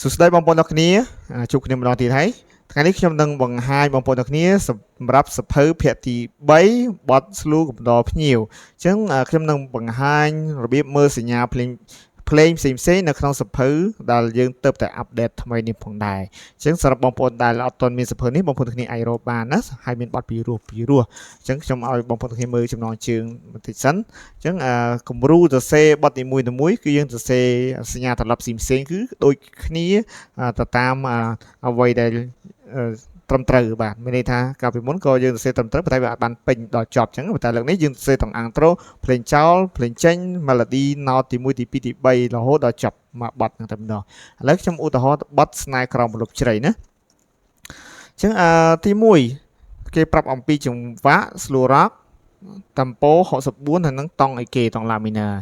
សួស្តីបងប្អូនទាំងគ្នាជួបគ្នាម្ដងទៀតហើយថ្ងៃនេះខ្ញុំនឹងបង្ហាញបងប្អូនទាំងគ្នាសម្រាប់សភៅភាគទី3បទស្លូកំដរភ្ញៀវអញ្ចឹងខ្ញុំនឹងបង្ហាញរបៀបមើលសញ្ញាភ្លេងផ្សេងៗនៅក្នុងសភៅដែលយើងទៅតែអាប់ដេតថ្មីនេះផងដែរអញ្ចឹងសម្រាប់បងប្អូនដែលអត់ទាន់មានសភៅនេះបងប្អូនទាំងគ្នាអាចរកបានណាហើយមានបទពីរោះអញ្ចឹងខ្ញុំឲ្យបងប្អូនទាំងគ្នាមើលចំណងជើងបន្តិចសិនអញ្ចឹងគំរូសរសេរបទនីមួយៗគឺយើងសរសេរសញ្ញាត្រឡប់ផ្សេងៗគឺដូចគ្នាទៅតាមអ្វីដែលត្រឹមត្រូវបាទមានន័យថាកាលពីមុនក៏យើងសរសេរត្រឹមត្រូវតែវាអាចបានពេញដល់ចប់អញ្ចឹងតែលើកនេះយើងសរសេរទាំងអាំងត្រូភ្លេងចោលភ្លេងចេញ melody note ទី1ទី2ទី3រហូតដល់ចប់មកបទហ្នឹងតែម្ដងឥឡូវខ្ញុំឧទាហរណ៍បទស្នេហ៍ក្រោមម្លប់ជ្រៃណាអញ្ចឹងទី1គេប្រាប់អំពីចង្វាក់ slow rock tempo 64ហើយនឹងតង់អីគេតង់ La minor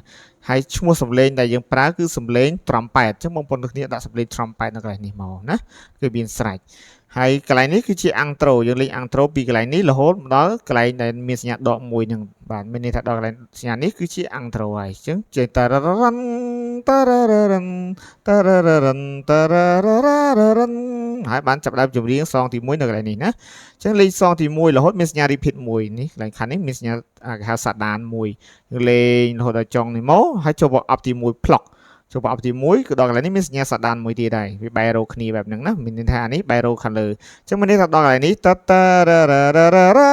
ហើយឈ្មោះសំឡេងដែលយើងប្រើគឺសំឡេង trumpet អញ្ចឹងបងប្អូនគ្នាដាក់សំឡេង trumpet នៅកន្លែងនេះមកណាគឺមានស្រេចហើយកន្លែងនេះគឺជា outro យើងលេង outro ពីកន្លែងនេះរហូតដល់កន្លែងដែលមានសញ្ញាដកមួយហ្នឹងបាទមានន័យថាដល់កន្លែងសញ្ញានេះគឺជា outro ហើយអញ្ចឹងចេះតារ៉ារ៉ាន់តារ៉ារ៉ារ៉ាន់តារ៉ារ៉ារ៉ាន់តារ៉ារ៉ារ៉ារ៉ាន់ហើយបានចាប់ដើមចម្រៀងសងទី1នៅកន្លែងនេះណាអញ្ចឹងលេងសងទី1រហូតមានសញ្ញា repeat មួយនេះកន្លែងខាងនេះមានសញ្ញាគេហៅសាដានមួយយើងលេងរហូតដល់ចុងនេះមកហើយចូលមក up ទី1 plot ចូលមក up ទី1គឺដល់កន្លែងនេះមានសញ្ញាសាដានមួយទៀតដែរវាបែររោគ្នាបែបហ្នឹងណាមានន័យថានេះបែររោខាងលើអញ្ចឹងមានន័យថាដល់កន្លែងនេះតតារ៉ារ៉ារ៉ារ៉ារ៉ា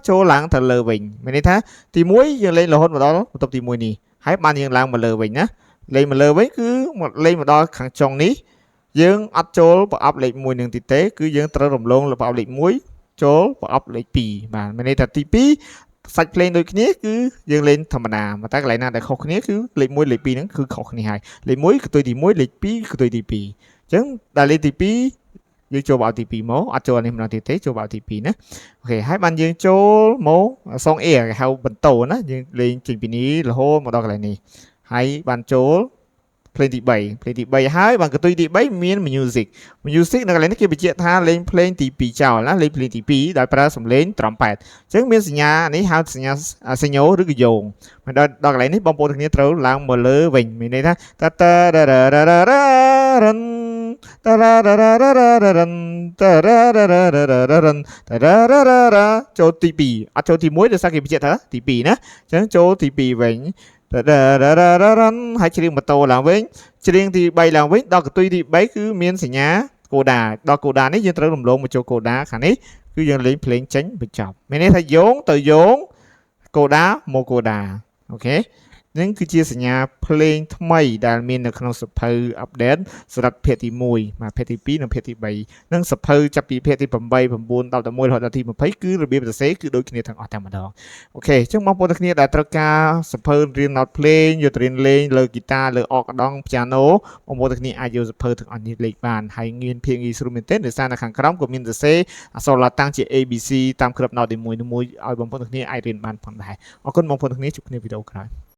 ចូលឡើងទៅលើវិញមានន័យថាទី1យើងលេងរហូតមកដល់បន្ទប់ទី1នេះហើយបានយើងឡើងមកលើវិញណាលេងមកលើវិញគឺលេងមកដល់ខាងចុងនេះយើងអត់ចូលប្រអប់លេខ1នឹងទីទេគឺយើងត្រូវរំលងប្រអប់លេខ1ចូលប្រអប់លេខ2បាទមានន័យថាទី2សាច់ភ្លេងដូចគ្នាគឺយើងលេងធម្មតាតែកន្លែងណាដែលខុសគ្នាគឺលេខ1លេខ2ហ្នឹងគឺខុសគ្នាហើយលេខ1គឺទុយទី1លេខ2គឺទុយទី2អញ្ចឹងដល់លេខទី2យើងចូលបោកទី2មកអត់ចូលនេះម្ដងទៀតទេចូលបោកទី2ណាអូខេហើយបានយើងចូលមកសងអេគេហៅបន្តូណាយើងលេងចេញពីនេះរហូតមកដល់កន្លែងនេះហើយបានចូលភ្លេងទី3ហើយបានកតុយទី3មាន music នៅកន្លែងនេះគេបញ្ជាក់ថាលេងភ្លេងទី2ចោលណាលេងភ្លេងទី2ដោយប្រើសំឡេង trumpet អញ្ចឹងមានសញ្ញានេះហៅសញ្ញាសេញ៉ូឬក៏យោងមកដល់កន្លែងនេះបងប្អូនគ្នាត្រូវឡើងមកលើវិញមានន័យថាតាតារ៉ារ៉ារ៉ារ៉ារ៉ាតារ៉ារ៉ារ៉ារ៉ារ៉ាតារ៉ារ៉ារ៉ារ៉ារ៉ាតារ៉ារ៉ារ៉ាចូលទី2អត់ចូលទី1ដោយសារគេបញ្ជាក់ថាទី2ណាអញ្ចឹងចូលទី2វិញហើយច្រៀងម៉ូតូឡើងវិញច្រៀងទី3ឡើងវិញដល់កតុយទី3គឺមានសញ្ញាកូដាដល់កូដានេះយើងត្រូវរំលងមកចូលកូដាខាងនេះគឺយើងលេងភ្លេងចេញបញ្ចប់មានន័យថាយោងទៅយោងកូដាមកកូដាអូខេនឹងគឺជាសញ្ញាភ្លេងថ្មីដែលមាននៅក្នុងសភៅ update សម្រាប់ភាគទី1បាទភាគទី2និងភាគទី3និងសភៅចាប់ពីភាគទី8 9 10 11រហូតដល់ទី20គឺរបៀបសរសេរគឺដូចគ្នាទាំងអស់តែម្ដងអូខេអញ្ចឹងបងប្អូនទាំងគ្នាដែលត្រូវការសភៅរៀន note ភ្លេងយកទៅរៀនលេងលើហ្គីតាលើអកដង piano បងប្អូនទាំងគ្នាអាចយកសភៅទាំងអស់នេះលេងបានហើយងាយភាគងាយស្រួលមែនទែនដោយសារនៅខាងក្រោមក៏មានសរសេរអក្សរឡាតាំងជា ABC តាមក្រប note នីមួយៗឲ្យបងប្អូនទាំងគ្នាអាចរៀនបានផងដែរអរគុណបងប្អូនទាំងគ្នាជួបគ្នាវីដេអូក្រោយ